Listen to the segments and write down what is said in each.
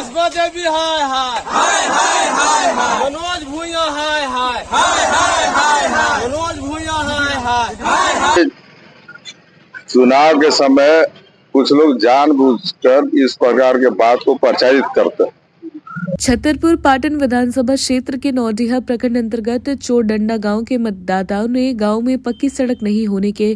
सुषमा देवी हाय हाय हाय हाय हाय हाय, मनोज भूया हाय हाय हाय हाय हाय हाय, मनोज भूया हाय हाय हाय हाय। चुनाव के समय कुछ लोग जानबूझकर इस प्रकार के बात को प्रचारित करते हैं। छतरपुर पाटन विधानसभा क्षेत्र के नौडीहा प्रखंड अंतर्गत चोरडंडा गांव के मतदाताओं ने गांव में पक्की सड़क नहीं होने के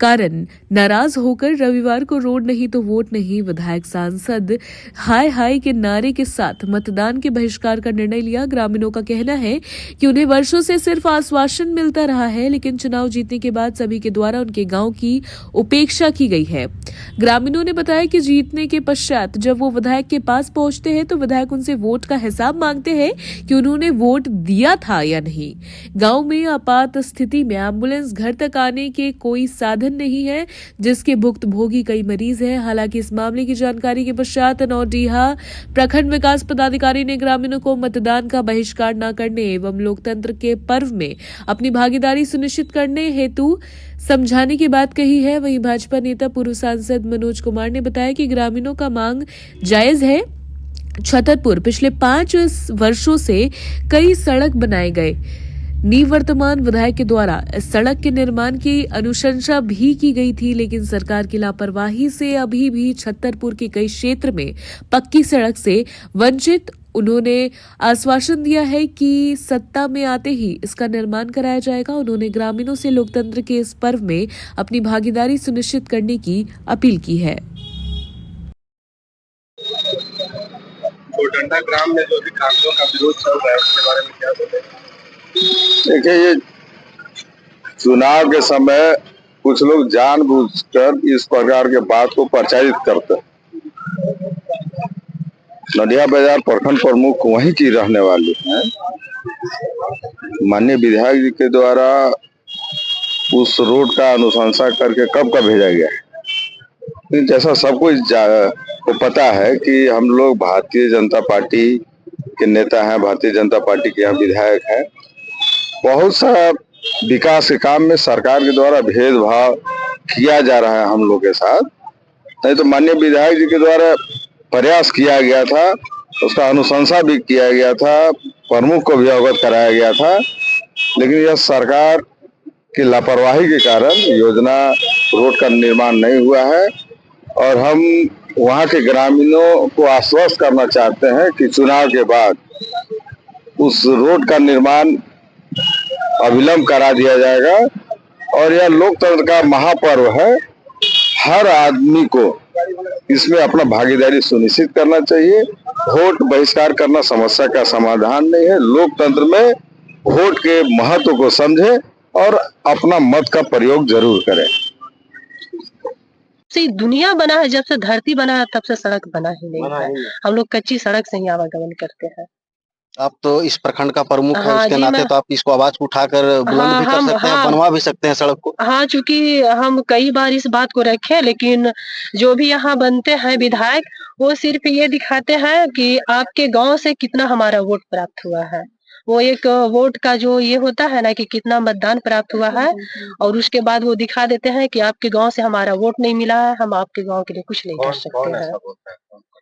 कारण नाराज होकर रविवार को रोड नहीं तो वोट नहीं, विधायक सांसद हाय हाय के नारे के साथ मतदान के बहिष्कार का निर्णय लिया। ग्रामीणों का कहना है कि उन्हें वर्षों से सिर्फ आश्वासन मिलता रहा है, लेकिन चुनाव जीतने के बाद सभी के द्वारा उनके गाँव की उपेक्षा की गई है। ग्रामीणों ने बताया कि जीतने के पश्चात जब वो विधायक के पास पहुंचते हैं तो विधायक उनसे वोट का हिसाब मांगते हैं कि उन्होंने वोट दिया था या नहीं। गांव में आपात स्थिति में एम्बुलेंस घर तक आने के कोई साधन नहीं है, जिसके भुक्तभोगी कई मरीज हैं। हालांकि इस मामले की जानकारी के पश्चात नौडीहा प्रखंड विकास पदाधिकारी ने ग्रामीणों को मतदान का बहिष्कार न करने एवं लोकतंत्र के पर्व में अपनी भागीदारी सुनिश्चित करने हेतु समझाने की बात कही है। वहीं भाजपा नेता पूर्व सांसद मनोज कुमार ने बताया कि ग्रामीणों का मांग जायज है। छतरपुर पिछले 5 वर्षों से कई सड़क बनाए गए। निवर्तमान विधायक के द्वारा इस सड़क के निर्माण की अनुशंसा भी की गई थी, लेकिन सरकार की लापरवाही से अभी भी छतरपुर के कई क्षेत्र में पक्की सड़क से वंचित। उन्होंने आश्वासन दिया है कि सत्ता में आते ही इसका निर्माण कराया जाएगा। उन्होंने ग्रामीणों से लोकतंत्र के इस पर्व में अपनी भागीदारी सुनिश्चित करने की अपील की है। चोरडंडा ग्राम में जो भी कानूनों का विरोध चल रहा है उसके बारे में क्या बोलेंगे? देखिए, ये चुनाव के समय कुछ लोग जानबूझकर इस प्रकार के बात को प्रचारित करते हैं। नदिया बाजार प्रखंड प्रमुख वहीं की रहने वाली हैं। माननीय विधायक जी के द्वारा उस रोड का अनुशंसा करके कब का भेजा गया है। जैसा सबको को पता है कि हम लोग भारतीय जनता पार्टी के नेता हैं, भारतीय जनता पार्टी के यहाँ विधायक हैं। बहुत सा विकास के काम में सरकार के द्वारा भेदभाव किया जा रहा है हम लोग के साथ। नहीं तो माननीय विधायक जी के द्वारा प्रयास किया गया था, उसका अनुशंसा भी किया गया था, प्रमुख को भी अवगत कराया गया था, लेकिन यह सरकार की लापरवाही के कारण योजना रोड का निर्माण नहीं हुआ है। और हम वहां के ग्रामीणों को आश्वस्त करना चाहते हैं कि चुनाव के बाद उस रोड का निर्माण अविलंब करा दिया जाएगा। और यह लोकतंत्र का महापर्व है, हर आदमी को इसमें अपना भागीदारी सुनिश्चित करना चाहिए। वोट बहिष्कार करना समस्या का समाधान नहीं है। लोकतंत्र में वोट के महत्व को समझे और अपना मत का प्रयोग जरूर करें। से दुनिया बना है, जब से धरती बना है तब से सड़क बना ही नहीं है। हम लोग कच्ची सड़क से ही आवागमन करते हैं। आप तो इस प्रखंड का प्रमुख है, हाँ उसके जी, नाते तो आप इसको आवाज उठाकर बुलंद भी कर सकते हैं, बनवा भी सकते हैं सड़क को। हाँ, चूंकि हम कई बार इस बात को रखे, लेकिन जो भी यहाँ बनते हैं विधायक, वो सिर्फ ये दिखाते हैं कि आपके गांव से कितना हमारा वोट प्राप्त हुआ है। वो एक वोट का जो ये होता है ना कि कितना मतदान प्राप्त हुआ है, और उसके बाद वो दिखा देते हैं कि आपके गांव से हमारा वोट नहीं मिला है, हम आपके गांव के लिए कुछ नहीं कर सकते हैं।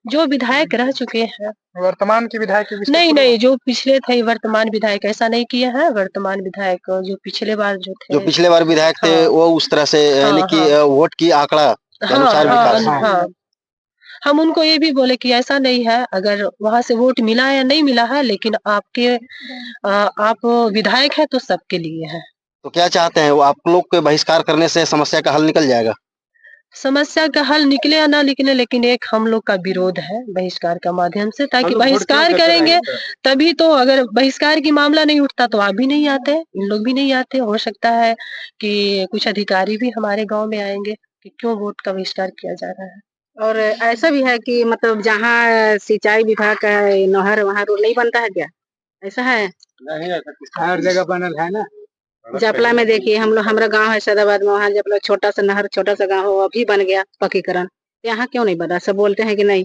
जो विधायक रह चुके हैं, वर्तमान के विधायक नहीं, जो पिछले थे वर्तमान विधायक ऐसा नहीं किए हैं। वर्तमान विधायक जो पिछले बार जो पिछले बार विधायक थे, वो उस तरह से यानी कि वोट की आंकड़ा के अनुसार विकास। हम उनको ये भी बोले कि ऐसा नहीं है, अगर वहां से वोट मिला या नहीं मिला है, लेकिन आप विधायक है तो सबके लिए है। तो क्या चाहते हैं वो, आप लोग के बहिष्कार करने से समस्या का हल निकल जाएगा? समस्या का हल निकले या ना निकले, लेकिन एक हम लोग का विरोध है बहिष्कार का माध्यम से, ताकि बहिष्कार करेंगे तभी तो। अगर बहिष्कार की मामला नहीं उठता तो आप भी नहीं आते, इन लोग भी नहीं आते। हो सकता है कि कुछ अधिकारी भी हमारे गांव में आएंगे कि क्यों वोट का बहिष्कार किया जा रहा है। और ऐसा भी है कि मतलब जहाँ सिंचाई विभाग का नहर, वहाँ रोड नहीं बनता है क्या? ऐसा है? नहीं, ऐसा हर जगह बनल है ना। जपला में देखिए, हम लोग, हमारा गांव है सदाबाद में, वहाँ जपला छोटा सा नहर, छोटा सा गांव हो, अभी बन गया पक्कीकरण। यहाँ क्यों नहीं बना? सब बोलते हैं कि नहीं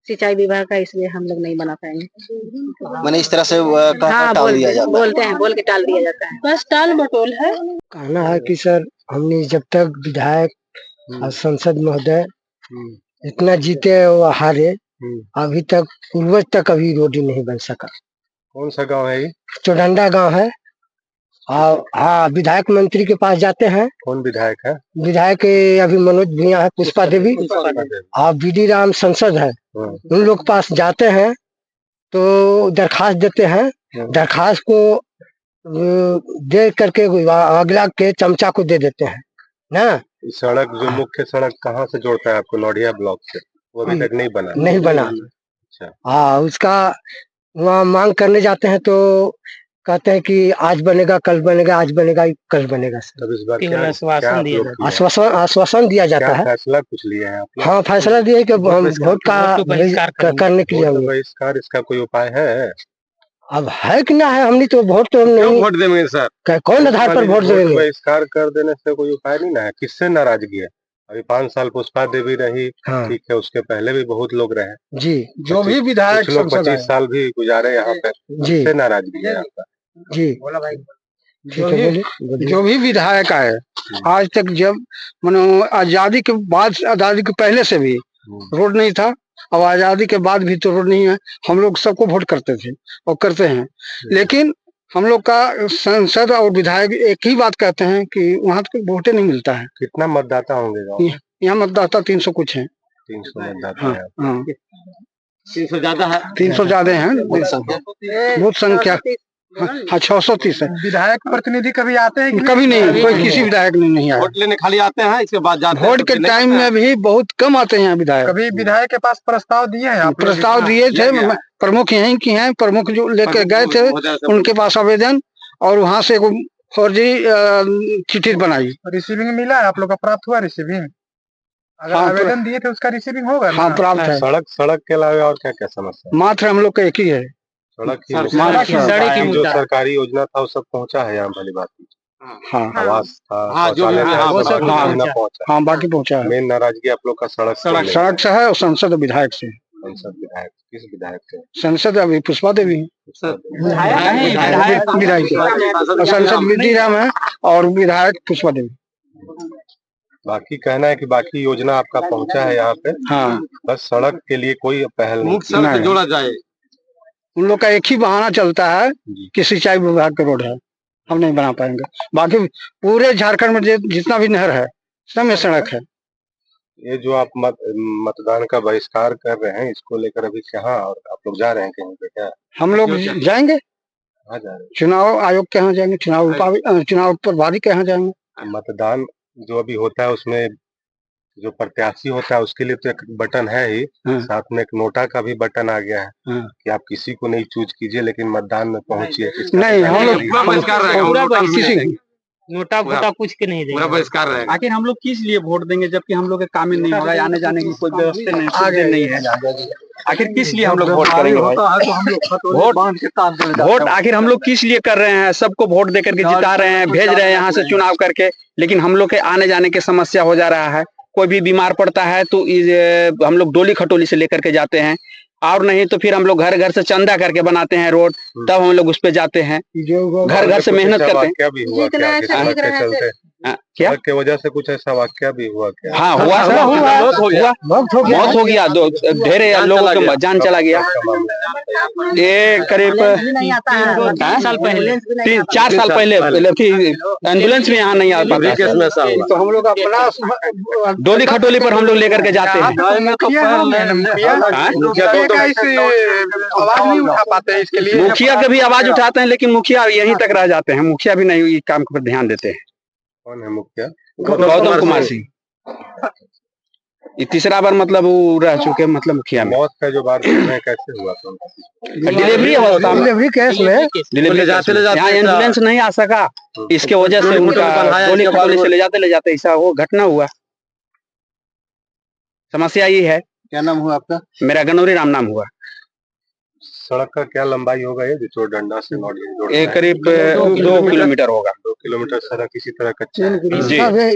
सिंचाई विभाग का, इसलिए हम लोग नहीं बना पाएंगे। मैंने इस तरह से हाँ, बोलते हैं, बोल के टाल दिया जाता है। बस टाल मटोल है। कहना है कि सर, हमने जब तक विधायक और संसद महोदय इतना जीते और हारे, अभी तक पूर्वज तक अभी रोड ही नहीं बन सका। कौन सा गांव है ये? चोडंडा गांव है। और हाँ, विधायक मंत्री के पास जाते हैं। कौन विधायक है? विधायक अभी मनोज भूया है, पुष्पा देवी और बीडी राम सांसद है। उन लोग के पास जाते हैं तो दरखास्त देते हैं। दरखास्त को दे करके अगला के चमचा को दे देते हैं ना। सड़क जो मुख्य सड़क कहाँ से जोड़ता है आपको नौडिया ब्लॉक से, वो अभी तक नहीं बना? अच्छा। हाँ, उसका वहाँ मांग करने जाते हैं तो कहते हैं कि आज बनेगा कल बनेगा, आज बनेगा कल बनेगा। तब इस बार क्या आश्वासन दिया जाता है। फैसला कुछ लिया है आपने? हाँ, फैसला दिया कि हम वोट का करने के लिए बहिष्कार, इसका कोई उपाय है? अब है कि ना है, हमने तो वोट तो क्यों नहीं वोट देंगे सर? कौन आधार पर वोट देंगे? बहिष्कार कर देने से कोई उपाय नहीं ना है? किससे नाराजगी है? अभी 5 साल पुष्पा देवी रही, हाँ। ठीक है, उसके पहले भी बहुत लोग रहे जी। जो भी विधायक 25 साल भी गुजारे यहाँ पे, जी किससे नाराजगी है आपका? जी, जो भी विधायक आए आज तक, जब मानो आजादी के बाद, आजादी के पहले से भी रोड नहीं था, अब आजादी के बाद भी तो रोड नहीं है। हम लोग सबको वोट करते थे और करते हैं, लेकिन हम लोग का सांसद और विधायक एक ही बात कहते हैं कि वहाँ तो वोटे नहीं मिलता है। कितना मतदाता होंगे गाँव? यहाँ मतदाता 300 कुछ है। 300 मतदाता है। हाँ, 300 ज्यादा है। 300 ज्यादा है, बहुत संख्या। हाँ, 630 है। विधायक प्रतिनिधि कभी आते हैं? कभी नहीं, कोई किसी विधायक नहीं आया। वोट लेने खाली आते हैं, इसके बाद जाते हैं। वोट के टाइम में भी बहुत कम आते हैं विधायक। कभी विधायक के पास प्रस्ताव दिए हैं? प्रस्ताव दिए थे, प्रमुख यहीं की हैं, प्रमुख जो लेकर गए थे उनके पास आवेदन, और वहाँ से फर्जी चिट्ठी बनाई। रिसीविंग मिला है? आप लोग का प्राप्त हुआ रिसीविंग? अगर आवेदन दिए थे उसका रिसीविंग होगा? हाँ, प्राप्त है। सड़क के अलावा और क्या क्या समस्या? मात्र हम लोग का एक ही है, सड़क की। जो सरकारी योजना था वो सब पहुंचा है यहाँ? भली बात। हाँ, आवास था, हाँ, जो भी पहुंचा। हाँ, बाकी पहुंचा है। मेन नाराजगी आप लोग का सड़क से है और संसद विधायक से। संसद विधायक किस विधायक से? संसद अभी पुष्पा देवी विधायक, संसद बीडी राम है और विधायक पुष्पा देवी। बाकी कहना है कि बाकी योजना आपका पहुंचा है यहाँ पे। हाँ, बस सड़क के लिए कोई पहल नहीं। मुख्य सड़क जोड़ा जाए। उन लोग का एक ही बहाना चलता है कि सिंचाई विभाग का रोड है, हम नहीं बना पाएंगे। बाकी पूरे झारखंड में जितना भी नहर है सब में सड़क है। ये जो आप मतदान का बहिष्कार कर रहे हैं, इसको लेकर अभी कहाँ, और आप लोग जा रहे हैं कहीं पे क्या? हम लोग जाएंगे, कहाँ जा रहे हैं? चुनाव आयोग के यहाँ जाएंगे, चुनाव प्रभारी के यहाँ जाएंगे। मतदान जो अभी होता है उसमें जो प्रत्याशी होता है उसके लिए तो एक बटन है ही, साथ में एक नोटा का भी बटन आ गया है कि आप किसी को नहीं चूज कीजिए लेकिन मतदान में पहुंचिए। नहीं, हम लोग नोटा वोटा कुछ के नहीं देंगे, बहिष्कार रहेगा। आखिर हम लोग किस लिए वोट देंगे जबकि हम लोग के काम ही नहीं होगा, आने जाने की कोई व्यवस्था नहीं, आगे नहीं है। आखिर किस लिए हम लोग वोट करेंगे? वोट आखिर हम लोग किस लिए कर रहे हैं? सबको वोट दे करके जिता रहे हैं, भेज रहे हैं यहाँ से चुनाव करके, लेकिन हम लोग के आने जाने की समस्या हो जा रहा है। कोई भी बीमार पड़ता है तो हम लोग डोली खटोली से लेकर के जाते हैं, और नहीं तो फिर हम लोग घर घर से चंदा करके बनाते हैं रोड, तब हम लोग उस पे जाते हैं, घर घर से मेहनत करते हैं। क्या भी हुआ क्या के वजह से कुछ ऐसा वाक्य भी हुआ क्या? हाँ, हुआ, मौत हो गया, ढेरे लोगों का जान चला गया। ये करीब 4 साल पहले एम्बुलेंस में यहाँ नहीं आ पाता, तो हम लोग अपना डोली खटोली पर हम लोग लेकर के जाते हैं। आवाज नहीं उठा पाते इसके लिए। मुखिया कभी आवाज उठाते हैं लेकिन मुखिया यहीं तक रह जाते हैं, मुखिया भी नहीं काम पर ध्यान देते हैं। कौन है मुखिया? गौतम कुमार सिंह। ये तीसरा बार मतलब वो रह चुके, मतलब मुखिया में। मौत का जो बात है कैसे हुआ था? डिलीवरी केस में यहाँ एम्बुलेंस नहीं आ सका, इसके वजह से उनका गोली खटोली से ले जाते ऐसा वो घटना हुआ। समस्या ये है। क्या नाम हुआ आपका? मेरा गनौरी राम नाम हुआ। सड़क का क्या लंबाई होगा ये जो चोडंडा से नौडिया? ये करीब 2 किलोमीटर होगा। 2 किलोमीटर सड़क इसी तरह कच्चा है जी।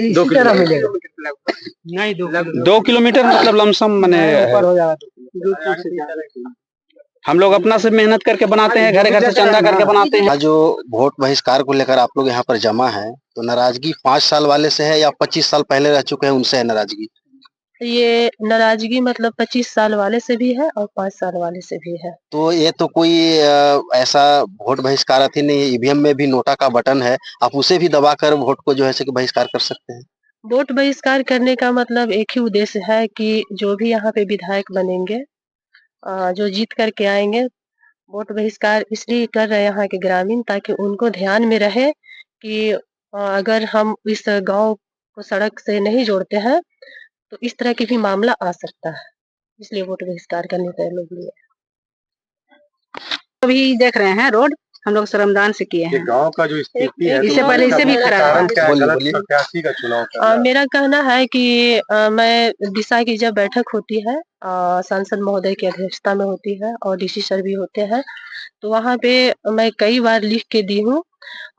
इसी तरह मिलेगा। नहीं, 2 किलोमीटर मतलब लमसम मने हम लोग अपना से मेहनत करके बनाते हैं, घर घर से चंदा करके बनाते हैं। जो वोट बहिष्कार को लेकर आप लोग यहाँ पर जमा है, तो नाराजगी 5 साल वाले से है या 25 साल पहले रह चुके हैं उनसे है नाराजगी? ये नाराजगी मतलब 25 साल वाले से भी है और 5 साल वाले से भी है। तो ये तो कोई ऐसा वोट बहिष्कार ही नहीं है, ईवीएम में भी नोटा का बटन है, आप उसे भी दबाकर वोट को जो है कि बहिष्कार कर सकते हैं। वोट बहिष्कार करने का मतलब एक ही उद्देश्य है कि जो भी यहाँ पे विधायक बनेंगे, जो जीत करके आएंगे, वोट बहिष्कार इसलिए कर रहे हैं यहाँ के ग्रामीण, ताकि उनको ध्यान में रहे कि अगर हम इस गांव को सड़क से नहीं जोड़ते हैं तो इस तरह की भी मामला आ सकता है, इसलिए वोट बहिष्कार करने का लोग लिए। अभी देख रहे हैं रोड हम लोग श्रमदान से किए हैं। गांव का जो स्थिति है, इससे पहले इसे भी खराब है। गलत प्रत्याशी का चुनाव करना है। मेरा कहना है कि मैं दिशा की जब बैठक होती है, सांसद महोदय की अध्यक्षता में होती है और डीसी सर भी होते हैं, तो वहाँ पे मैं कई बार लिख के दी हूँ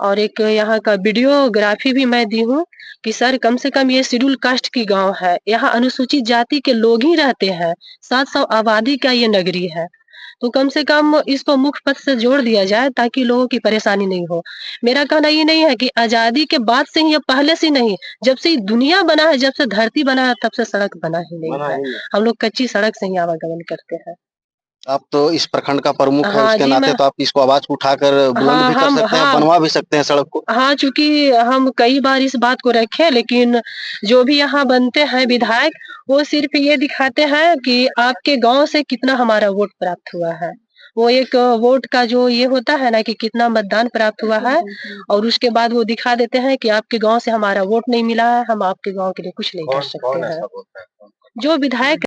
और एक यहाँ का वीडियोग्राफी भी मैं दी हूँ कि सर कम से कम ये शेड्यूल कास्ट की गांव है, यहाँ अनुसूचित जाति के लोग ही रहते हैं, 700 आबादी का ये नगरी है, तो कम से कम इसको मुख्य पथ से जोड़ दिया जाए ताकि लोगों की परेशानी नहीं हो। मेरा कहना ये नहीं है कि आजादी के बाद से ही या पहले से नहीं, जब से दुनिया बना है, जब से धरती बना है, तब से सड़क बना ही नहीं है। हम लोग कच्ची सड़क से ही आवागमन करते हैं। आप तो इस प्रखंड का प्रमुख है, हाँ उसके जी, नाते तो आप इसको आवाज उठाकर बुलंद भी कर सकते हैं, बनवा भी सकते हैं सड़क को। हाँ, चूंकि हम कई बार इस बात को रखे, लेकिन जो भी यहाँ बनते हैं विधायक, वो सिर्फ ये दिखाते हैं कि आपके गांव से कितना हमारा वोट प्राप्त हुआ है। वो एक वोट का जो ये होता है ना कि कितना मतदान प्राप्त हुआ है, और उसके बाद वो दिखा देते हैं कि आपके गांव से हमारा वोट नहीं मिला है, हम आपके गांव के लिए कुछ नहीं कर सकते हैं। जो विधायक